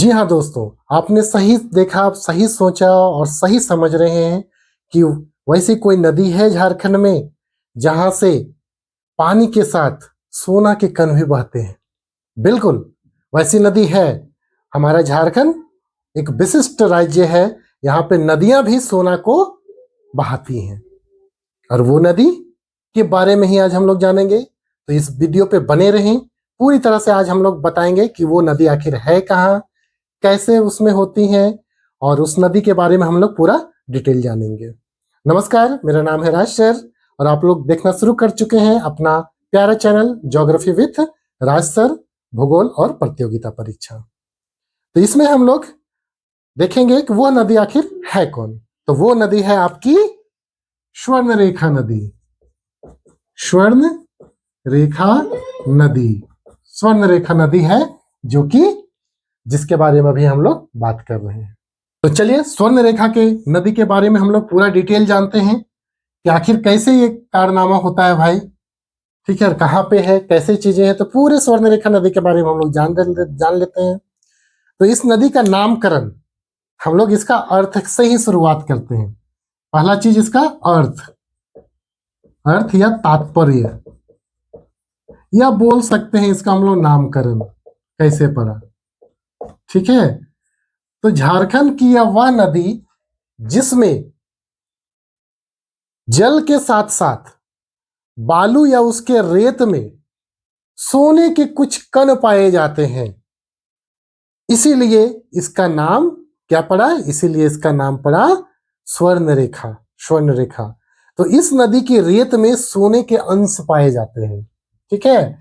जी हाँ दोस्तों, आपने सही देखा, आप सही सोचा और सही समझ रहे हैं कि वैसी कोई नदी है झारखंड में जहां से पानी के साथ सोना के कण भी बहते हैं। बिल्कुल, वैसी नदी है। हमारा झारखंड एक विशिष्ट राज्य है। यहाँ पे नदियां भी सोना को बहाती हैं और वो नदी के बारे में ही आज हम लोग जानेंगे। तो इस वीडियो पे बने रहें। पूरी तरह से आज हम लोग बताएंगे कि वो नदी आखिर है कहाँ, कैसे उसमें होती हैं और उस नदी के बारे में हम लोग पूरा डिटेल जानेंगे। नमस्कार, मेरा नाम है राज सर और आप लोग देखना शुरू कर चुके हैं अपना प्यारा channel geography with Raj sir, भूगोल और प्रतियोगिता परीक्षा। तो इसमें हम लोग देखेंगे कि वो नदी आखिर है कौन। तो वो नदी है आपकी स्वर्ण रेखा नदी। स्वर्ण रेखा नदी, स्वर्ण रेखा नदी है जो कि जिसके बारे में अभी हम लोग बात कर रहे हैं। तो चलिए स्वर्ण रेखा के नदी के बारे में हम लोग पूरा डिटेल जानते हैं कि आखिर कैसे ये कारनामा होता है भाई। ठीक है, कहाँ पे है, कैसे चीजें हैं, तो पूरे स्वर्ण रेखा नदी के बारे में हम लोग जान लेते हैं। तो इस नदी का नामकरण हम लोग इसका अर्थ से ही शुरुआत करते हैं। पहला चीज इसका अर्थ, अर्थ या तात्पर्य, या बोल सकते हैं इसका हम लोग नामकरण कैसे पड़ा। ठीक है, तो झारखंड की यह वह नदी जिसमें जल के साथ साथ बालू या उसके रेत में सोने के कुछ कण पाए जाते हैं, इसीलिए इसका नाम क्या पड़ा, इसीलिए इसका नाम पड़ा स्वर्ण रेखा, स्वर्ण रेखा। तो इस नदी की रेत में सोने के अंश पाए जाते हैं। ठीक है,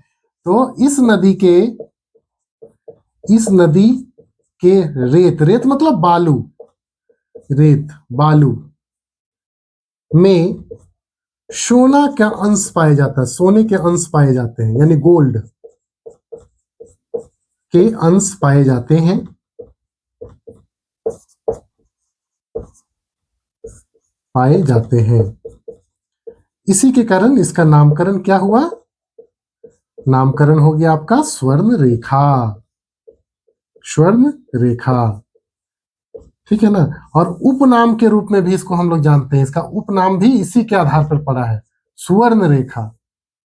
तो इस नदी के रेत, रेत मतलब बालू, रेत बालू में सोना का अंश पाया जाता है, सोने के अंश पाए जाते हैं, यानी गोल्ड के अंश पाए जाते हैं। पाए जाते हैं, इसी के कारण इसका नामकरण क्या हुआ, नामकरण हो गया आपका स्वर्ण रेखा, स्वर्ण रेखा। ठीक है ना। और उपनाम के रूप में भी इसको हम लोग जानते हैं, इसका उपनाम भी इसी के आधार पर पड़ा है, सुवर्ण रेखा।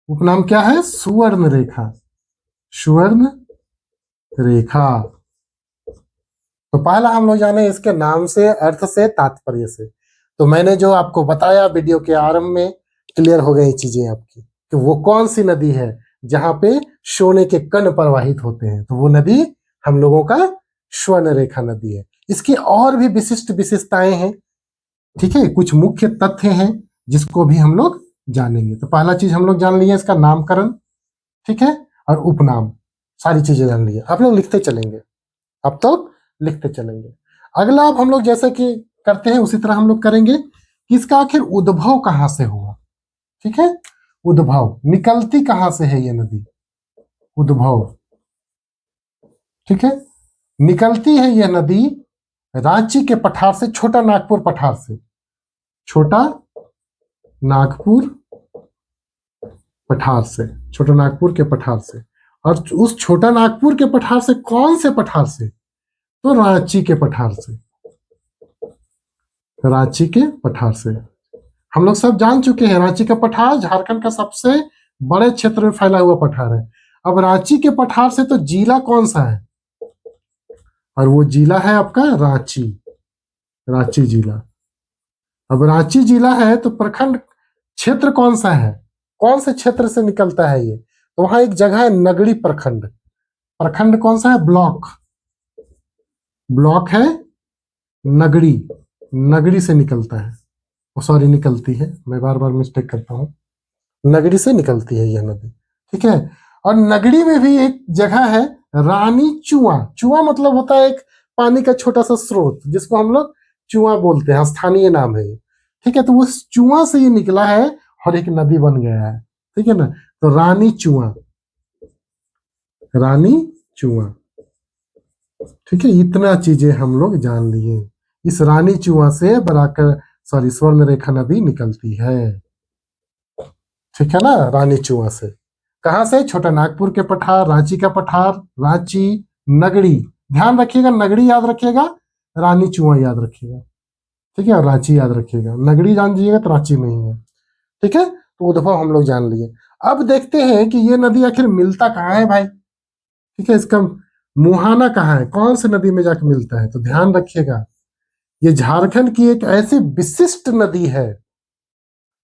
उपनाम क्या है, सुवर्ण रेखा, सुवर्ण रेखा। तो पहला हम लोग जाने इसके नाम से, अर्थ से, तात्पर्य से। तो मैंने जो आपको बताया वीडियो के आरंभ में, क्लियर हो गई चीजें आपकी कि वो कौन सी नदी है जहां पे सोने के कण प्रवाहित होते हैं। तो वो नदी हम लोगों का स्वर्ण रेखा नदी है। इसकी और भी विशिष्ट विशेषताएं हैं। ठीक है, कुछ मुख्य तथ्य हैं जिसको भी हम लोग जानेंगे। तो पहला चीज हम लोग जान लिए इसका नामकरण, ठीक है, और उपनाम, सारी चीजें जान लिए। आप लोग लिखते चलेंगे, अब तो लिखते चलेंगे। अगला अब हम लोग जैसे कि करते हैं उसी तरह हम लोग करेंगे कि इसका आखिर उद्भव कहां से हुआ। ठीक है, उद्भव, निकलती कहां से है ये नदी, उद्भव। ठीक है, निकलती है यह नदी रांची के पठार से, छोटा नागपुर पठार से, छोटा नागपुर पठार से, छोटा नागपुर के पठार से। और उस छोटा नागपुर के पठार से कौन से पठार से, तो रांची के पठार से, रांची के पठार से। हम लोग सब जान चुके हैं रांची का पठार झारखंड का सबसे बड़े क्षेत्र में फैला हुआ पठार है। अब रांची के पठार से तो जिला कौन सा है, और वो जिला है आपका रांची, रांची जिला। अब रांची जिला है तो प्रखंड क्षेत्र कौन सा है, कौन से क्षेत्र से निकलता है ये, तो वहां एक जगह है नगड़ी प्रखंड। प्रखंड कौन सा है, ब्लॉक, ब्लॉक है नगड़ी, नगड़ी से निकलता है, सॉरी निकलती है, मैं बार बार मिस्टेक करता हूँ, नगड़ी से निकलती है यह नदी। ठीक है, और नगड़ी में भी एक जगह है रानी चुआ। चुआ मतलब होता है एक पानी का छोटा सा स्रोत, जिसको हम लोग चुआ बोलते हैं, स्थानीय नाम है ये। ठीक है, तो उस चुआ से ये निकला है और एक नदी बन गया है। ठीक है ना, तो रानी चुआ, रानी चुआ। ठीक है, इतना चीजें हम लोग जान लिए। इस रानी चुआ से बराकर, सॉरी, स्वर्ण रेखा नदी निकलती है। ठीक है ना, रानी चुआ से कहां से, छोटा नागपुर के पठार, रांची का पठार, रांची, नगड़ी, ध्यान रखिएगा, नगड़ी याद रखिएगा, रानी चुआ याद रखिएगा, ठीक है, और रांची याद रखिएगा। नगड़ी जान जाइएगा तो रांची में ही है, ठीक है। तो उद्भव हम लोग जान लिए। अब देखते हैं कि ये नदी आखिर मिलता कहाँ है भाई, ठीक है, इसका मुहाना कहाँ है, कौन सी नदी में जाकर मिलता है। तो ध्यान रखिएगा, ये झारखंड की एक ऐसी विशिष्ट नदी है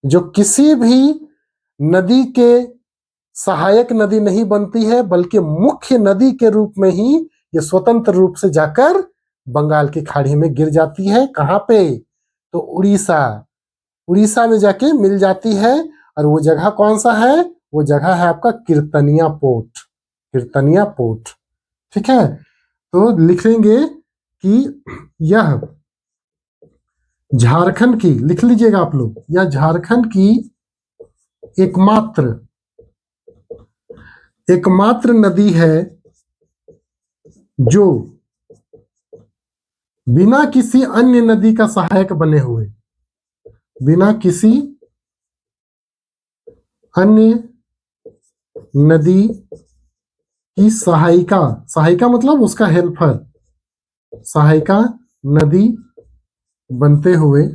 जो किसी भी नदी के सहायक नदी नहीं बनती है, बल्कि मुख्य नदी के रूप में ही ये स्वतंत्र रूप से जाकर बंगाल की खाड़ी में गिर जाती है। कहाँ पे, तो उड़ीसा, उड़ीसा में जाके मिल जाती है। और वो जगह कौन सा है, वो जगह है आपका कीर्तनिया पोर्ट, कीर्तनिया पोर्ट, ठीक है। तो लिखेंगे कि यह झारखंड की, लिख लीजिएगा आप लोग, यह झारखंड की एकमात्र एकमात्र नदी है जो बिना किसी अन्य नदी का सहायक बने हुए, बिना किसी अन्य नदी की सहायिका, सहायिका मतलब उसका हेल्पर, सहायिका नदी बनते हुए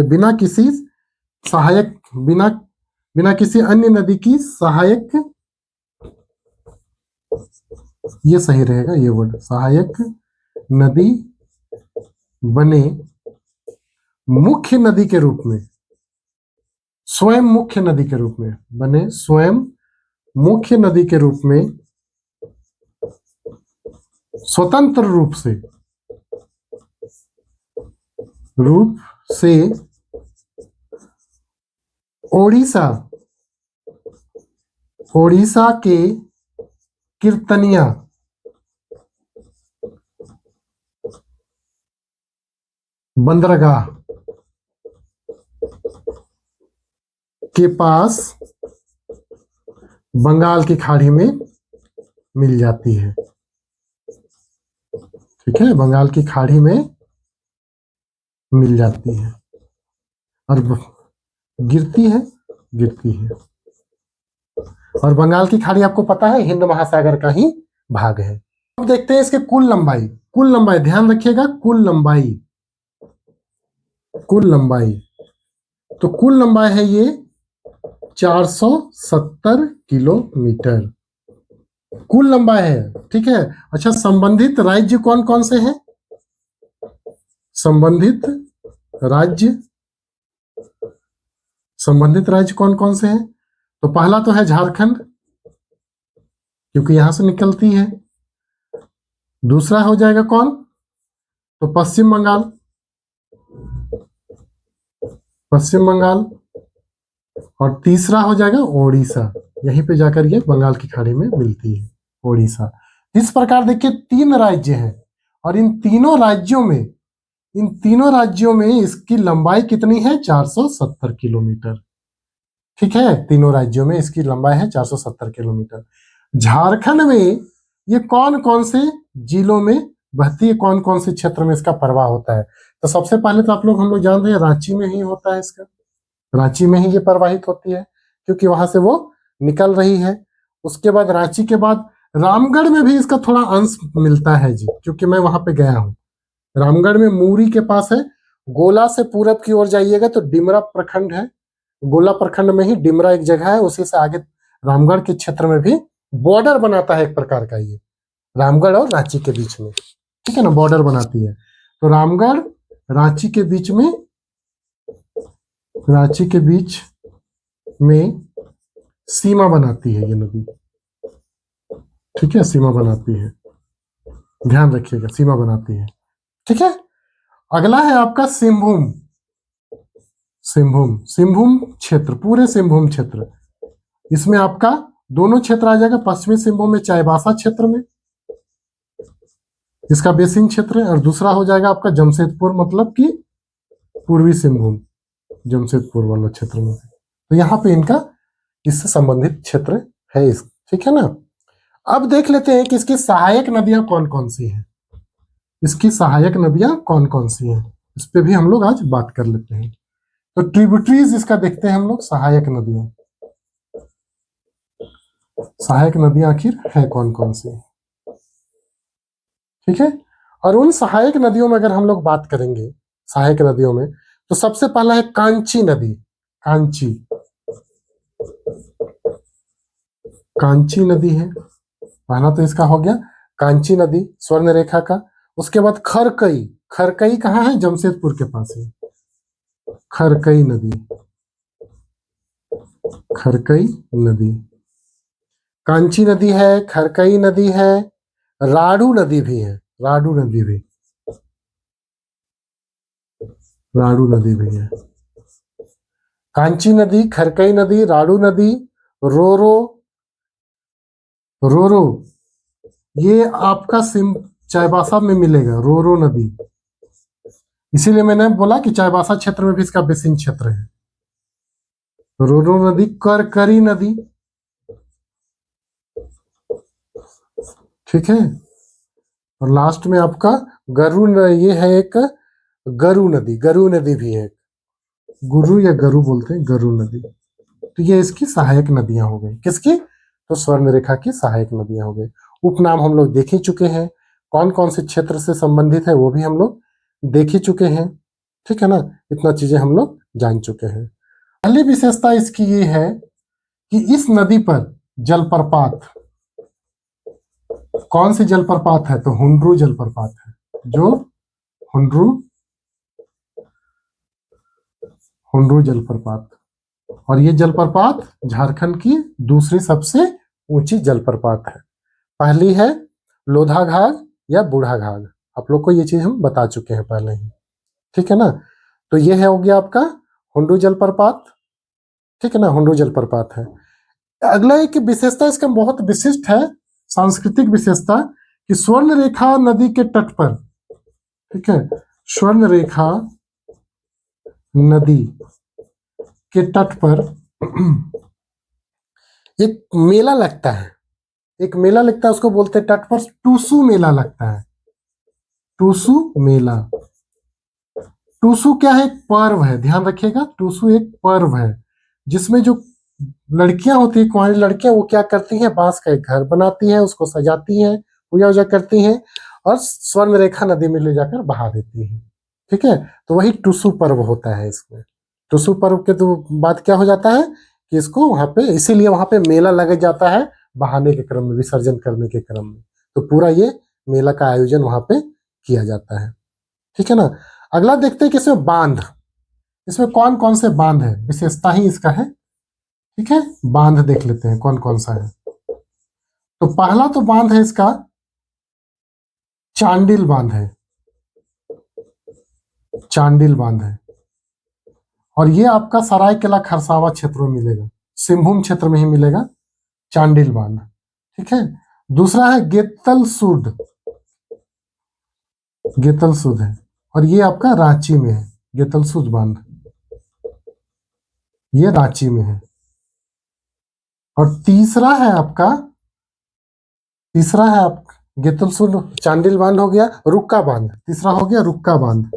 बिना किसी सहायक, बिना किसी अन्य नदी की सहायक, ये सही रहेगा ये वर्ड, सहायक नदी बने मुख्य नदी के रूप में, स्वयं मुख्य नदी के रूप में बने, स्वयं मुख्य नदी के रूप में स्वतंत्र रूप से ओडिशा के कीर्तनिया बंदरगाह के पास बंगाल की खाड़ी में मिल जाती है, ठीक है, बंगाल की खाड़ी में मिल जाती है और गिरती है। और बंगाल की खाड़ी आपको पता है हिंद महासागर का ही भाग है। अब देखते हैं इसके कुल लंबाई, ध्यान रखिएगा, कुल लंबाई, तो कुल लंबाई है ये 470 किलोमीटर कुल लंबाई है, ठीक है। अच्छा, संबंधित राज्य कौन कौन से हैं, संबंधित राज्य कौन कौन से हैं, तो पहला तो है झारखंड, क्योंकि यहां से निकलती है। दूसरा हो जाएगा कौन, तो पश्चिम बंगाल, और तीसरा हो जाएगा ओडिशा, यहीं पे जाकर ये बंगाल की खाड़ी में मिलती है, ओडिशा। इस प्रकार देखिए 3 राज्य हैं, और इन तीनों राज्यों में इसकी लंबाई कितनी है, 470 किलोमीटर, ठीक है। तीनों राज्यों में इसकी लंबाई है 470 किलोमीटर। झारखंड में ये कौन कौन से जिलों में बहती है, कौन कौन से क्षेत्र में इसका प्रवाह होता है। तो सबसे पहले तो हम लोग जान रहे हैं रांची में ही होता है, इसका रांची में ही ये प्रवाहित होती है, क्योंकि वहां से वो निकल रही है। उसके बाद रांची के बाद रामगढ़ में भी इसका थोड़ा अंश मिलता है जी, क्योंकि मैं वहां पे गया हूँ। रामगढ़ में मूरी के पास है, गोला से पूरब की ओर जाइएगा तो डिमरा प्रखंड है, गोला प्रखंड में ही डिमरा एक जगह है, उसी से आगे रामगढ़ के क्षेत्र में भी बॉर्डर बनाता है एक प्रकार का, ये रामगढ़ और रांची के बीच में, ठीक है ना, बॉर्डर बनाती है। तो रामगढ़ रांची के बीच में सीमा बनाती है ये नदी, ठीक है, सीमा बनाती है, ध्यान रखिएगा, सीमा बनाती है, ठीक है। अगला है आपका सिंहभूम क्षेत्र, पूरे सिंहभूम क्षेत्र, इसमें आपका दोनों क्षेत्र आ जाएगा। पश्चिमी सिंहभूम में चाईबासा क्षेत्र में इसका बेसिन क्षेत्र है, और दूसरा हो जाएगा आपका जमशेदपुर, मतलब कि पूर्वी सिंहभूम, जमशेदपुर वाला क्षेत्र में। तो यहाँ पे इनका इससे संबंधित क्षेत्र है, ठीक है ना। अब देख लेते हैं कि इसकी सहायक नदियां कौन कौन सी हैं, इसकी सहायक नदियां कौन कौन सी हैं, इस पे भी हम लोग आज बात कर लेते हैं। तो ट्रिब्यूटरीज इसका देखते हैं हम लोग, सहायक नदियां। सहायक नदियां आखिर है कौन कौन सी? ठीक है, और उन सहायक नदियों में अगर हम लोग बात करेंगे, सहायक नदियों में, तो सबसे पहला है कांची नदी। कांची, कांची नदी है पहला, तो इसका हो गया कांची नदी स्वर्ण रेखा का। उसके बाद खरकई, खरकई कहाँ है? जमशेदपुर के पास है, खरकई नदी, खरकई नदी। कांची नदी है, खरकई नदी है, राड़ू नदी भी है, राड़ू नदी भी, राड़ू नदी भी है। कांची नदी, खरकई नदी, राड़ू नदी, रोरो, रोरो ये आपका सिम चाईबासा में मिलेगा, रोरो नदी। इसीलिए मैंने बोला कि चाईबासा क्षेत्र में भी इसका बेसिन क्षेत्र है। रोरो नदी, करकरी नदी, ठीक है, और लास्ट में आपका ये है एक गरु नदी, गरु नदी भी है, गुरु या गरु बोलते हैं, गरु नदी। तो ये इसकी सहायक नदियां हो गई, किसकी? तो स्वर्ण रेखा की सहायक नदियां हो गई। उपनाम हम लोग देख ही चुके हैं, कौन कौन से क्षेत्र से संबंधित है वो भी हम लोग देख ही चुके हैं, ठीक है ना, इतना चीजें हम लोग जान चुके हैं। पहली विशेषता इसकी ये है कि इस नदी पर जलप्रपात, कौन सी जलप्रपात है? तो हुंड्रू जलप्रपात है, जो हुंड्रू, हुंड्रू जलप्रपात। और ये जलप्रपात झारखंड की दूसरी सबसे ऊंची जलप्रपात है। पहली है लोधा घाघ या बूढ़ा घाघ, आप लोग को ये चीज हम बता चुके हैं पहले ही, ठीक है ना। तो ये है हो गया आपका हुंड्रू जलप्रपात, ठीक है ना, हुंड्रू जलप्रपात है। अगला एक विशेषता इसका बहुत विशिष्ट है, सांस्कृतिक विशेषता, कि स्वर्ण रेखा नदी के तट पर, ठीक है, स्वर्ण रेखा नदी के तट पर एक मेला लगता है, एक मेला लगता है, उसको बोलते हैं तट पर टूसू मेला लगता है, टूसू मेला। टूसू क्या है? एक पर्व है, ध्यान रखिएगा, टूसू एक पर्व है जिसमें जो लड़कियां होती है, कुंवारी लड़कियां, वो क्या करती हैं? बांस का एक घर बनाती हैं, उसको सजाती हैं, पूजा वूजा करती हैं और स्वर्ण रेखा नदी में ले जाकर बहा देती हैं, ठीक है। तो वही टूसू पर्व होता है इसमें। टूसू पर्व के तो बाद क्या हो जाता है कि इसको वहां पे, इसीलिए वहां पे मेला लग जाता है बहाने के क्रम में, विसर्जन करने के क्रम में, तो पूरा ये मेला का आयोजन वहां पे किया जाता है, ठीक है ना। अगला देखते हैं कि इसमें बांध, इसमें कौन कौन से बांध है, विशेषता ही इसका है, ठीक है। बांध देख लेते हैं कौन कौन सा है। तो पहला तो बांध है इसका चांडिल बांध है, चांडिल बांध है, और ये आपका सरायकेला खरसावा क्षेत्र में मिलेगा, सिंहभूम क्षेत्र में ही मिलेगा चांडिल बांध, ठीक है। दूसरा है गेतल सूद, गेतल सूद है, और ये आपका रांची में है, गेतल सूद बांध, ये रांची में है। और तीसरा है आपका, तीसरा है आप गेतल सूद, चांडिल बांध हो गया, रुक्का बांध, तीसरा हो गया रुक्का बांध,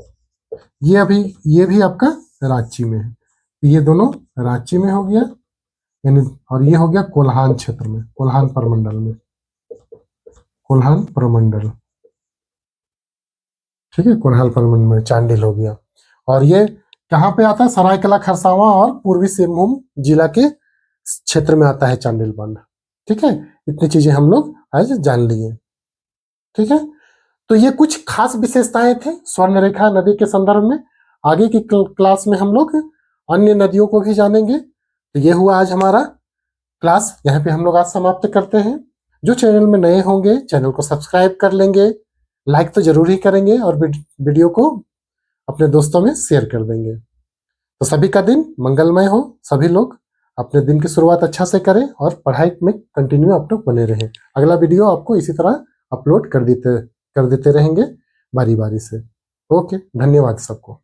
ये अभी, ये भी आपका रांची में है, ये दोनों रांची में हो गया, यानी, और ये हो गया कोल्हान क्षेत्र में, कोल्हान प्रमंडल में, कोल्हान प्रमंडल, ठीक है, कोल्हान प्रमंडल में चांडिल हो गया। और ये कहाँ पे आता है? सरायकेला खरसावां और पूर्वी सिंहभूम जिला के क्षेत्र में आता है चांडिल बांध, ठीक है। इतनी चीजें हम लोग आज जान लिए, ठीक है। तो ये कुछ खास विशेषताएं थे स्वर्ण रेखा नदी के संदर्भ में। आगे की क्लास में हम लोग अन्य नदियों को भी जानेंगे। तो ये हुआ आज हमारा क्लास, यहाँ पे हम लोग आज समाप्त करते हैं। जो चैनल में नए होंगे चैनल को सब्सक्राइब कर लेंगे, लाइक तो जरूर ही करेंगे, और वीडियो को अपने दोस्तों में शेयर कर देंगे। तो सभी का दिन मंगलमय हो, सभी लोग अपने दिन की शुरुआत अच्छा से करें और पढ़ाई में कंटिन्यू आप लोग बने रहें। अगला वीडियो आपको इसी तरह अपलोड कर देते रहेंगे बारी बारी से। ओके, धन्यवाद सबको।